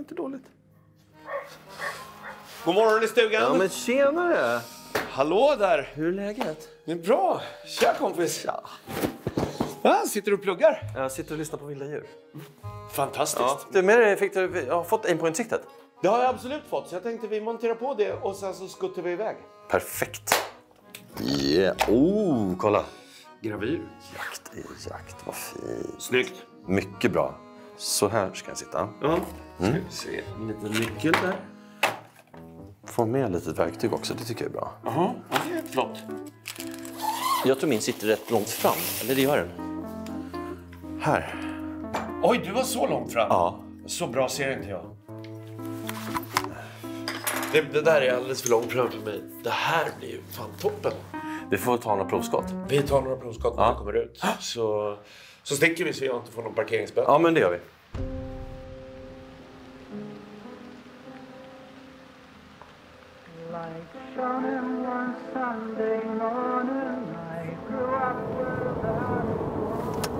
inte dåligt. God morgon i stugan. Ja, men tjenare. Hallå där. Hur är läget? Det är bra. Tja kompis. Ja, sitter du och pluggar? Jag sitter och lyssnar på vilda djur. Fantastiskt. Ja. Du, med dig jag har fått aim på siktet. Det har jag absolut fått. Så jag tänkte vi monterar på det och sen så skuttar vi iväg. Perfekt. Yeah. Oh, kolla. Gravyr. Jakt är jakt. Vad fint. Snyggt. Mycket bra. Så här ska jag sitta. Ja. Ska vi se. En liten nyckel där. Få med lite verktyg också. Det tycker jag är bra. Jaha, ja, det är flott. Jag tror min sitter rätt långt fram. Eller det gör den. Här. Oj, du var så långt fram. Ja. Så bra ser inte jag. Det där är alldeles för långt fram för mig. Det här blir ju fan toppen. Vi får ta några provskott. Vi tar några provskott när vi kommer ut. Så sticker vi så jag inte får någon parkeringsböter. Ja, men det gör vi.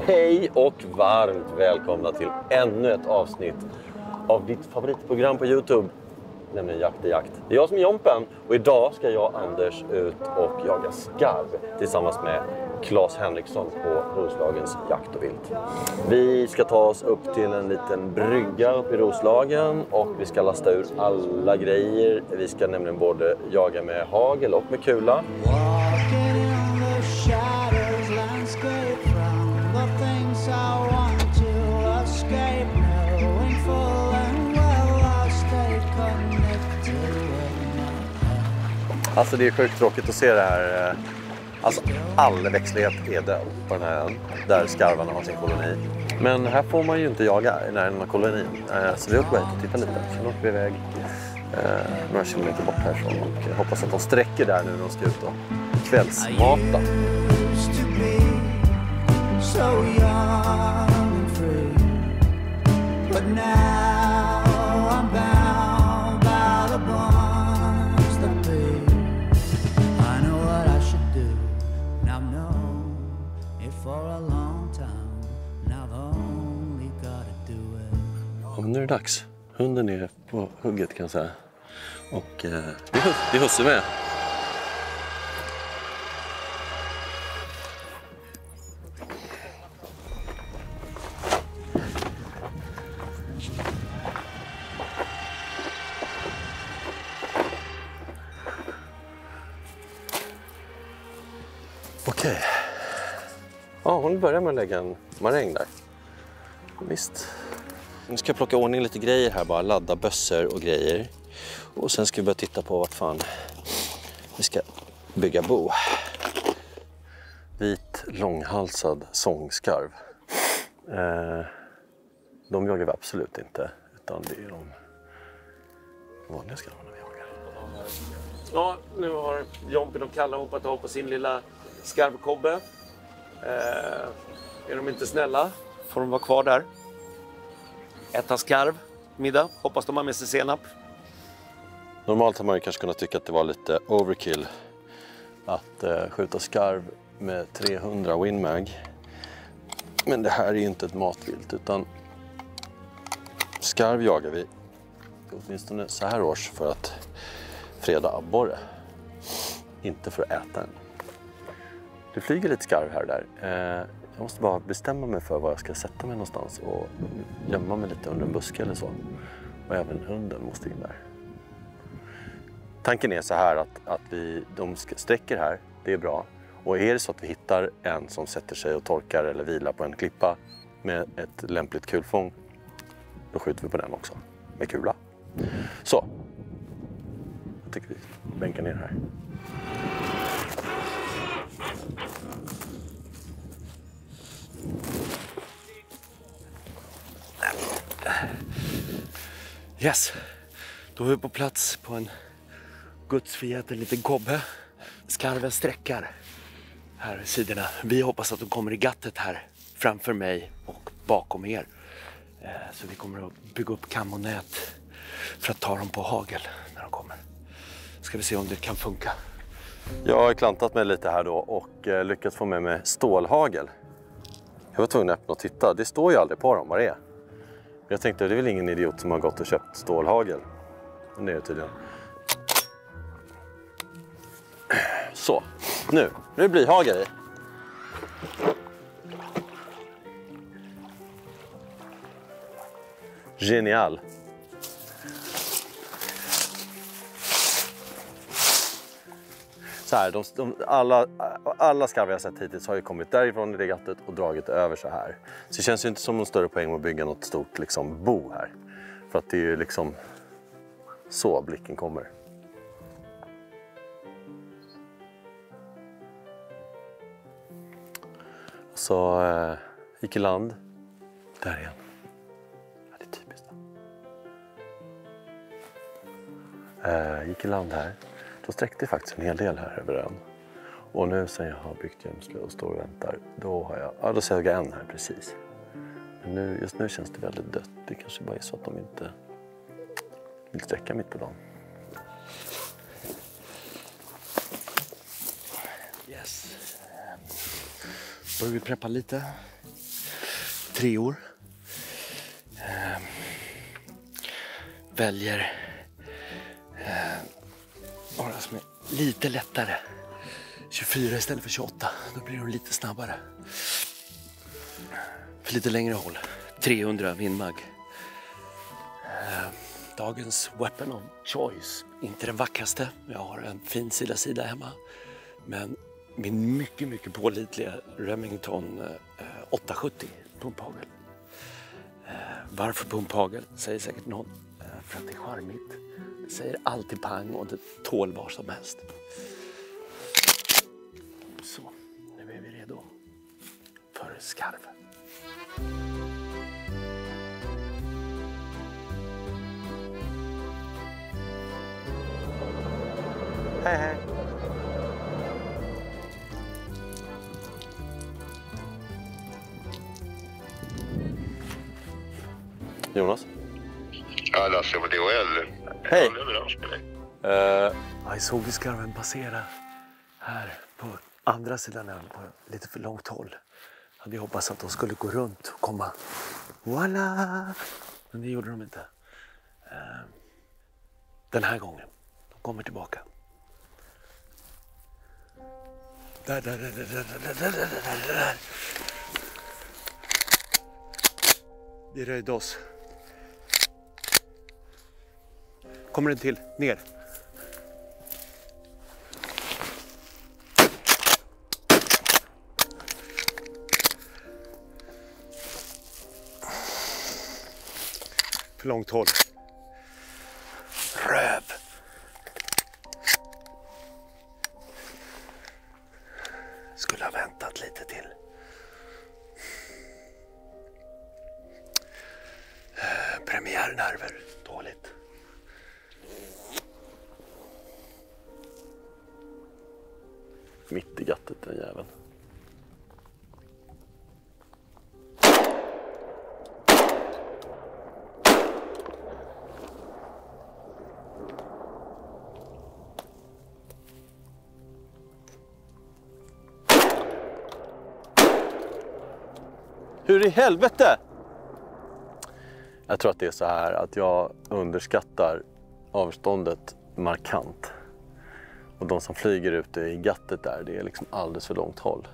Hej och varmt välkomna till ännu ett avsnitt av ditt favoritprogram på YouTube, nämligen Jakt är jakt. Det är jag som är Jompen och idag ska jag och Anders ut och jaga skarv tillsammans med Claes Henriksson på Roslagens jakt och vilt. Vi ska ta oss upp till en liten brygga uppe i Roslagen och vi ska lasta ur alla grejer. Vi ska nämligen både jaga med hagel och med kula. Alltså det är sjukt tråkigt att se det här. Alltså all växtlighet är död på den här ön där skarvarna har sin koloni. Men här får man ju inte jaga i närheten av kolonin. Så vi åker bara hit och tittar lite. Sen åker vi iväg några kilometer bort härifrån och hoppas att de sträcker där nu när de ska ut och kvällsmata. Ja, men nu är det dags. Hunden är på hugget kan jag säga. Och det är husse med. Okej. Ja, hon börjar med att lägga en maräng där. Visst. Nu ska jag plocka ordning lite grejer här bara. Ladda bössor och grejer. Och sen ska vi börja titta på vart fan vi ska bygga bo. Vit långhalsad sångskarv. De jagar vi absolut inte. Utan det är de vanliga skarvarna vi jagar. Ja, nu har Jompen och Kalle hoppat av på sin lilla skarvkobbe. Är de inte snälla får de vara kvar där. Äta skarv, middag. Hoppas de har med sig senap. Normalt har man ju kanske kunnat tycka att det var lite overkill att skjuta skarv med 300 Winmag. Men det här är ju inte ett matvilt utan skarv jagar vi åtminstone så här års för att freda abborre. Inte för att äta den. Det flyger lite skarv här och där. Jag måste bara bestämma mig för var jag ska sätta mig någonstans och gömma mig lite under en buske eller så. Och även hunden måste in där. Tanken är så här att de sträcker här, det är bra. Och är det så att vi hittar en som sätter sig och torkar eller vilar på en klippa med ett lämpligt kulfång, då skjuter vi på den också med kula. Så, jag tycker vi bänkar ner här. Yes, då är vi på plats på en gudsförgäten liten kobbe. Skarven sträckar här i sidorna. Vi hoppas att de kommer i gattet här framför mig och bakom er. Så vi kommer att bygga upp kam och nät för att ta dem på hagel när de kommer. Ska vi se om det kan funka. Jag har klantat mig lite här då och lyckats få med mig stålhagel. Jag var tvungen att öppna och titta. Det står ju aldrig på dem vad det är. Jag tänkte, det är väl ingen idiot som har gått och köpt stålhagel. Men det är det tydligen. Så, nu blir hagel i. Genial. Så här, alla skarvar jag sett hittills har ju kommit därifrån i regattet och dragit över så här. Så det känns ju inte som någon större poäng att bygga något stort liksom, bo här. För att det är ju liksom så blicken kommer. Så gick i land. Där igen. Ja, det är typiskt. Gick i land här. Då sträckte faktiskt en hel del här över ön. Och nu sen jag har byggt gömsle och står och väntar, då sög jag en här precis. Men nu, just nu känns det väldigt dött. Det kanske bara är så att de inte vill sträcka mitt på dagen. Yes. Börjar vi preppa lite. 3 år. Väljer några som är lite lättare. 24 istället för 28. Då blir de lite snabbare. För lite längre håll. 300 vindmagg. Dagens weapon of choice. Inte den vackraste. Jag har en fin sida hemma. Men min mycket pålitliga Remington 870 pumphagel. Varför pumphagel? Säger säkert någon. För att det är charmigt. Det säger alltid pang och det tål var som helst. Så, nu är vi redo för skarv. Hej hej! Jonas? Ja, Lasse, vad det var äldre. Hej! Jag såg skarven passera här på andra sidan ön på lite för långt håll. Jag hade hoppats att de skulle gå runt och komma. Voila! Men det gjorde de inte. Den här gången. De kommer tillbaka. Där. Vi röjde oss. Kommer den till? Ner. För långt håll. Röv. Skulle ha väntat lite till. Premiärnerver. Dåligt. Mitt i gattet, den jäveln. Hur i helvete? Jag tror att det är så här att jag underskattar avståndet markant. Och de som flyger ute i gattet där, det är liksom alldeles för långt håll.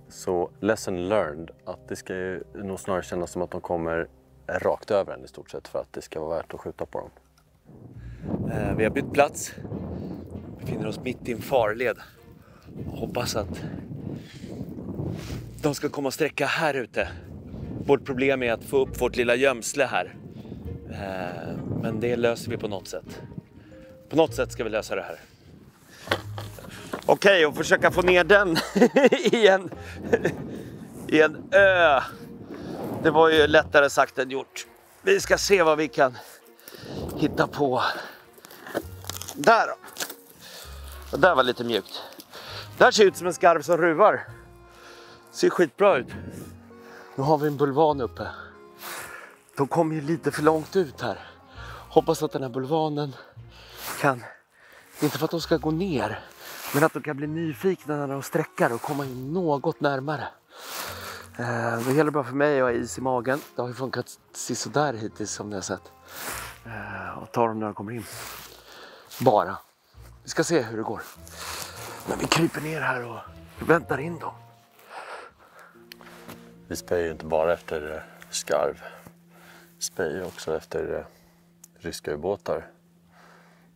Så lesson learned, att det ska ju nog snarare kännas som att de kommer rakt över en i stort sett för att det ska vara värt att skjuta på dem. Vi har bytt plats. Vi befinner oss mitt i en farled. Hoppas att de ska komma och sträcka här ute. Vårt problem är att få upp vårt lilla gömsle här. Men det löser vi på något sätt. På något sätt ska vi lösa det här. Okej, och försöka få ner den i en ö. Det var ju lättare sagt än gjort. Vi ska se vad vi kan hitta på. Där då. Det där var lite mjukt. Det här ser ut som en skarv som ruvar. Ser skitbra ut. Nu har vi en bulvan uppe. De kommer ju lite för långt ut här. Hoppas att den här bulvanen kan, inte för att de ska gå ner, men att de kan bli nyfikna när de sträckar och komma in något närmare. Det gäller bara för mig att ha is i magen. Det har ju funkat sisådär hittills som ni har sett. Och ta dem när de kommer in. Bara. Vi ska se hur det går. Men vi kryper ner här och väntar in dem. Vi spöjer ju inte bara efter skarv. Vi spöjer också efter ryska ubåtar.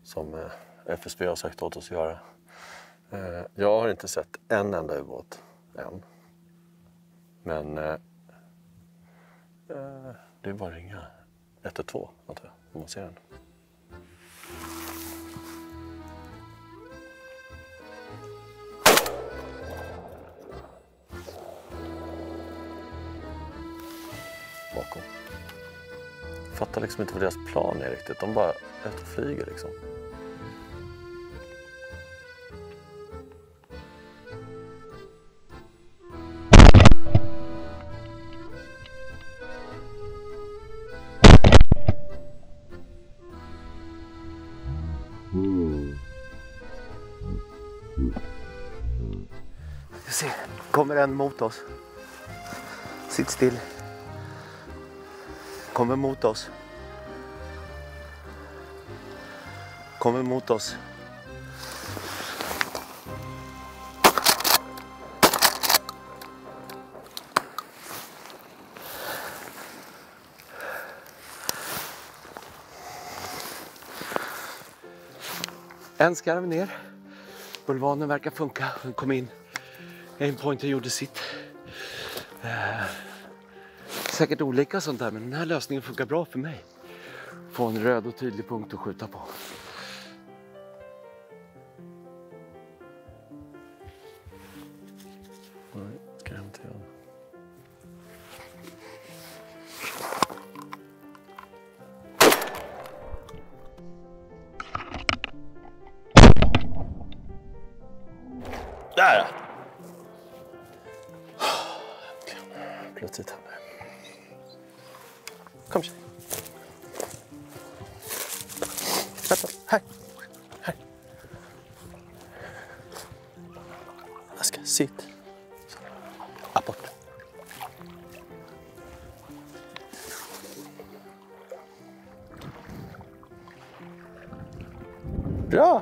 Som FSB har sagt åt oss att göra. Jag har inte sett en enda ubåt än. Men det är bara att ringa 112 antar jag, om man ser den. Bakom. Jag fattar liksom inte vad deras plan är riktigt. De bara flyger liksom. Se, kommer en mot oss. Sitt still. Kommer mot oss. Kommer mot oss. En skarv ner. Bulvanen verkar funka. Den kom in. Aimpointer gjorde sitt. Säkert olika sånt där, men den här lösningen funkar bra för mig. Få en röd och tydlig punkt att skjuta på. Nej, ska jag inte göra. Där! Plötsligt händer. Kom tjej. Vänta, här. Här. Jag ska sitta. Apport. Bra!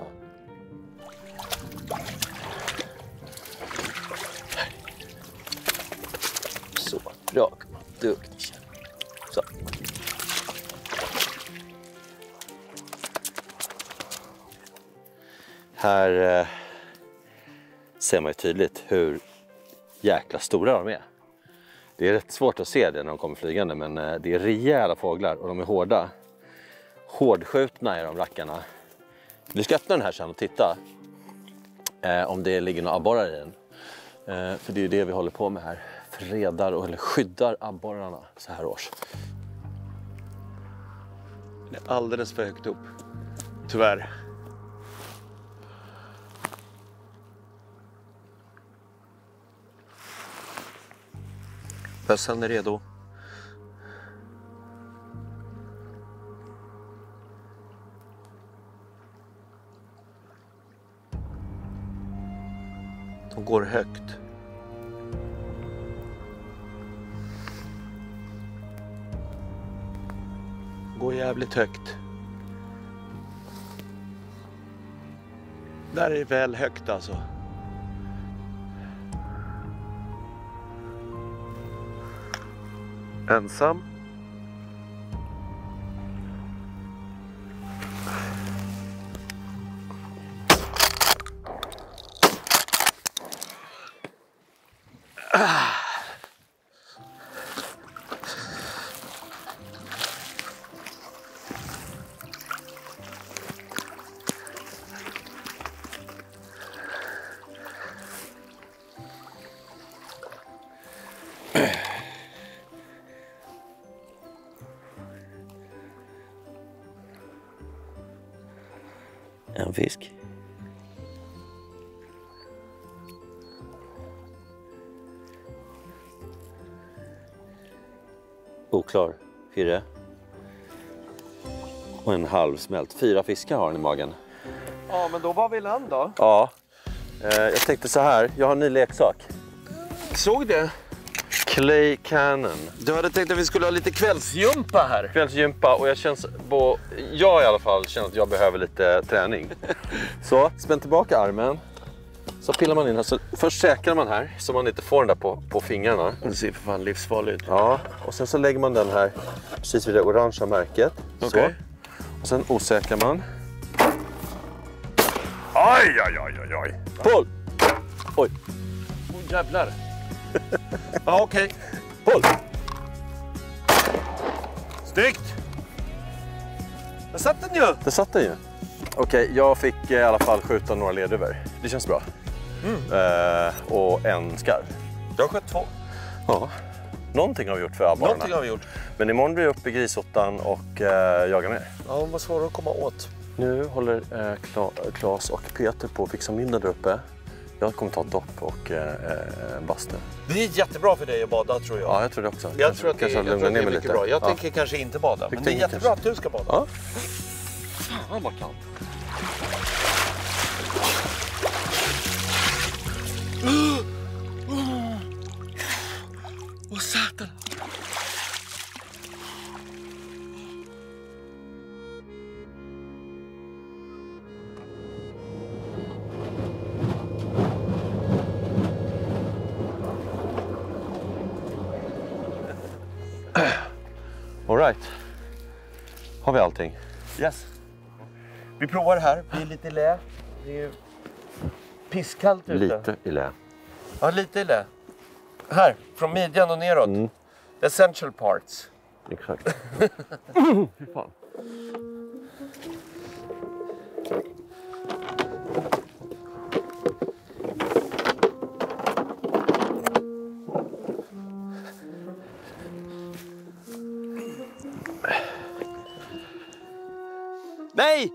Så, bra. Duktig tjej. Så. Här ser man ju tydligt hur jäkla stora de är. Det är rätt svårt att se det när de kommer flygande, men det är rejäla fåglar och de är hårda. Hårdskjutna är de rackarna. Vi ska öppna den här sen och titta om det ligger några abborrar i den. För det är ju det vi håller på med här. Fredar eller skyddar abborrarna så här års. Det är alldeles för högt upp. Tyvärr. Bössan är redo. De går högt. Går jävligt högt. Där är det väl högt alltså. Ensam. En fisk. Oklar. 4. Och en halvsmält. 4 fiskar har den i magen. Ja, men då var vi land då. Ja. Jag tänkte så här. Jag har en ny leksak. Såg det? Clay Cannon. Du hade tänkt att vi skulle ha lite kvällsgympa här. Kvällsgympa och jag i alla fall känner att jag behöver lite träning. Så, spänn tillbaka armen. Så pillar man in här. Så först säkrar man här så man inte får den där på fingrarna. Det ser för fan livsfarligt ut. Ja, och sen så lägger man den här precis vid det orangea märket. Okej. Så. Och sen osäkrar man. Aj, aj, aj, aj, aj. Pull! Oj. Jävlar. Ja, okej. Pull! Snyggt. Där satt den ju. Det satt den ju. Okej, jag fick i alla fall skjuta några ledöver. Det känns bra. Och en skarv. Jag har skött 2. Ja. Någonting har vi gjort för abborrarna. Någonting har vi gjort. Men imorgon blir jag uppe i grisottan och jagar mer. Ja, de var svåra att komma åt. Nu håller Claes och Peter på att fixa middag där uppe. Jag kommer ta ett dopp och bastu. Det är jättebra för dig att bada, tror jag. Ja, jag tror det också. Jag tror att det är mycket bra. Jag tänker kanske inte bada, men det är jättebra att du ska bada. Ja. Fan vad kallt. Åh, satan. All right. Har vi allting? Yes. Vi provar här. Vi är lite i lä. Det är ju pisskallt ute. Lite i lä. Ja, lite i lä. Här, från midjan och neråt. The essential parts. Exakt. Fy fan. Nej!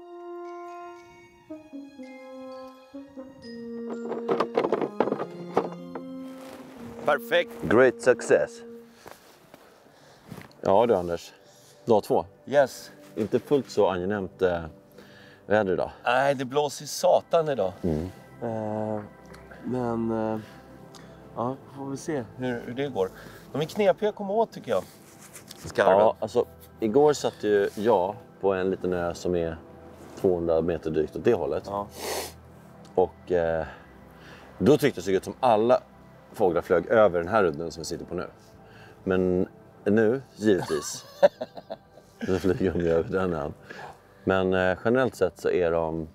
Perfekt. Great success. Ja du Anders. Dag 2. Yes. Inte fullt så angenämt väder idag. Nej, det blåser satan idag. Ja, får vi se hur det går. De är knepiga att komma åt, tycker jag. Skarven. Ja, alltså igår satt ju jag på en liten ö som är 200 meter drygt åt det hållet. Ja. Och då tyckte det såg ut som alla fåglar flög över den här udden som vi sitter på nu. Men nu, givetvis, så flyger de över den ön. Men generellt sett så är de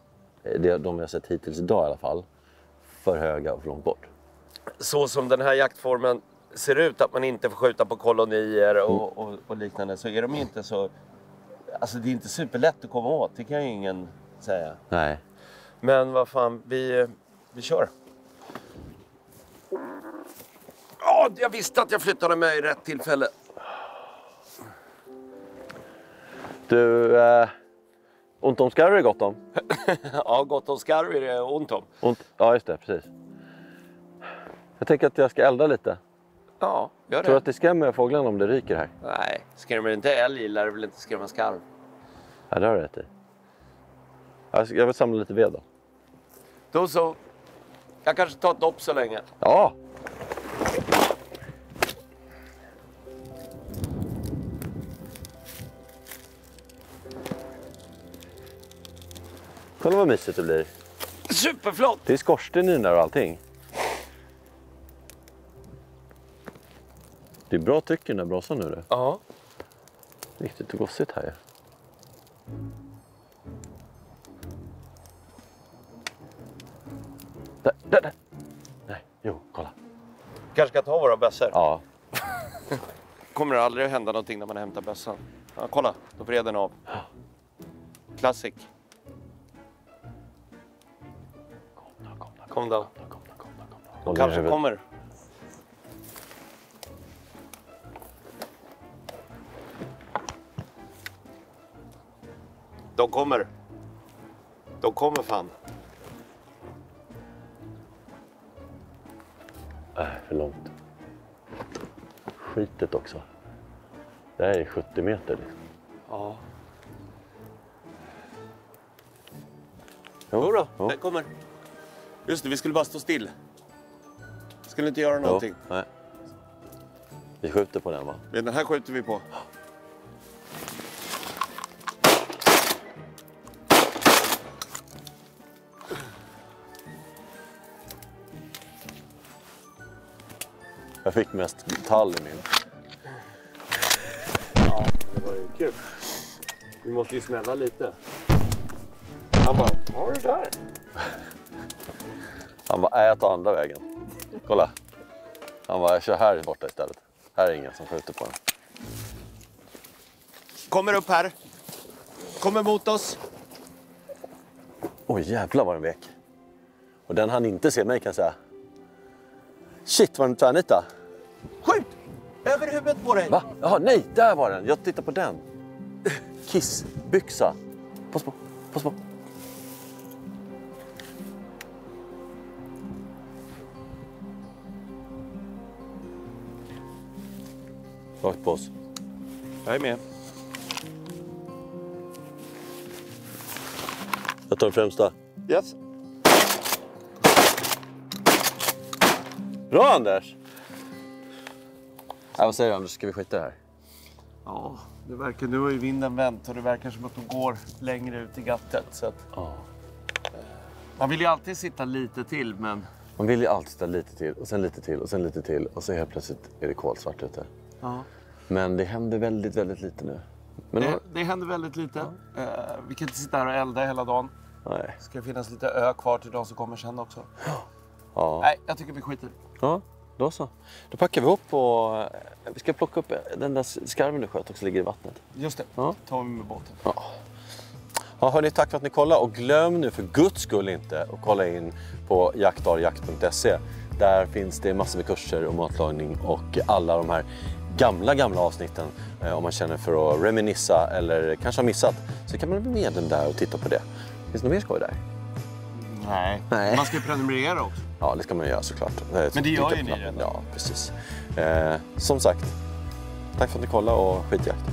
vi har sett hittills idag i alla fall, för höga och för långt bort. Så som den här jaktformen ser ut, att man inte får skjuta på kolonier och liknande, så är de inte så... Alltså det är inte superlätt att komma åt, det kan ju ingen säga. Nej. Men vad fan, vi kör. Ja, jag visste att jag flyttade mig i rätt tillfälle. Du, ont om skarv är gott om. Ja, gott om skarv är det ont om. Ja, just det, precis. Jag tänker att jag ska elda lite. Ja, gör det. Tror du att det skrämmer fåglarna om det ryker här? Nej, skrämmer inte älg lär det väl inte skrämma skarv. Ja, det har du rätt i. Jag vill samla lite ved då. Då så. Jag kanske tar ett dopp så länge. Ja! Kolla vad mysigt det blir. Superflott! Det är skorsten i den där och allting. Det är bra tryck i den där brasan nu det. Ja. Riktigt gossigt här ju. Där. Nej, jo, kolla. Kanske ska ta våra bössor. Ja. Kommer det aldrig att hända någonting när man hämtar bössan. Ja, kolla, då vred den av. Classic. Kom då. De kanske kommer. De kommer. De kommer fan. För långt. Skitet också. Det här är 70 meter liksom. Ja. Jo då, jo. det kommer. Just det, vi skulle bara stå still. Skulle inte göra någonting. Nej. Vi skjuter på den, va? Den här skjuter vi på. Jag fick mest tall i min. Ja, det var ju kul. Vi måste ju smälla lite. Han bara, vad har du där? Han bara, ät andra vägen. Kolla. Han bara, jag kör här borta istället. Här är ingen som skjuter på den. Kommer upp här. Kommer mot oss. Oj, jävlar vad den vek. Och den han inte ser mig, kan jag säga. Shit, var den tvärnita? Skjut! Över huvudet på dig. Va? Jaha, nej, där var den. Jag tittar på den. Kissbyxa. Pass på, pass på. Rakt på oss. Jag är med. Jag tar den främsta. Yes. Bra, Anders! Vad säger du, Anders? Ska vi skita här? Ja, det verkar, nu har ju vinden vänt och det verkar som att de går längre ut i gattet. Så att, Ja. man vill ju alltid sitta lite till, men... Man vill ju alltid ställa lite till och sen lite till och sen lite till. Och så helt plötsligt är det kolsvart ute. Ja. Men det händer väldigt, väldigt lite nu. Men Det händer väldigt lite. Vi kan inte sitta här och elda hela dagen. nej. Det ska finnas lite ö kvar till de som kommer sen också. Ja. Nej, jag tycker vi skiter. Ja, då så. Då packar vi ihop och vi ska plocka upp den där skarven du sköt också, ligger i vattnet. Just det, Ja. tar vi med båten. Ja, hörni, tack för att ni kollade och glöm nu för guds skull inte att kolla in på jaktarjakt.se. Där finns det massor med kurser och matlagning och alla de här gamla avsnitten. Om man känner för att reminissa eller kanske har missat, så kan man bli medlem där och titta på det. Finns det något mer skoj där? Nej. Nej. Man ska ju prenumerera också. Ja, det ska man göra såklart. Men det gör ju ni knappen. redan. Ja, precis. Som sagt, tack för att ni kollade och skitjakt.